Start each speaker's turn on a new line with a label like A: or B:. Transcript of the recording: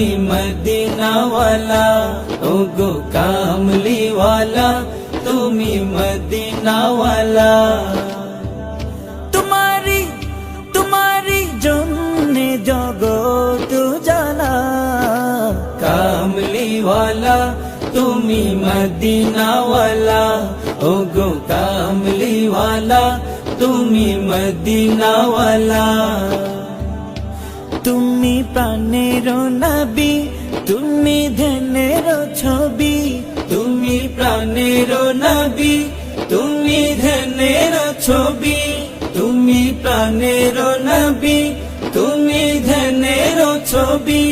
A: তুমি মদিনাওয়ালা, ওগো কামলিওয়ালা, তুমি মদিনাওয়ালা। তোমারি জন্যে জগৎ জানা, কামলিওয়ালা তুমি মদিনাওয়ালা, ওগো কামলিওয়ালা, তুমি মদিনাওয়ালা। তুমি প্রাণের নবী, তুমি ধ্যানের ছবি, তুমি প্রাণের নবী, তুমি ধ্যানের ছবি, তুমি প্রাণের নবী, তুমি ধ্যানের ছবি।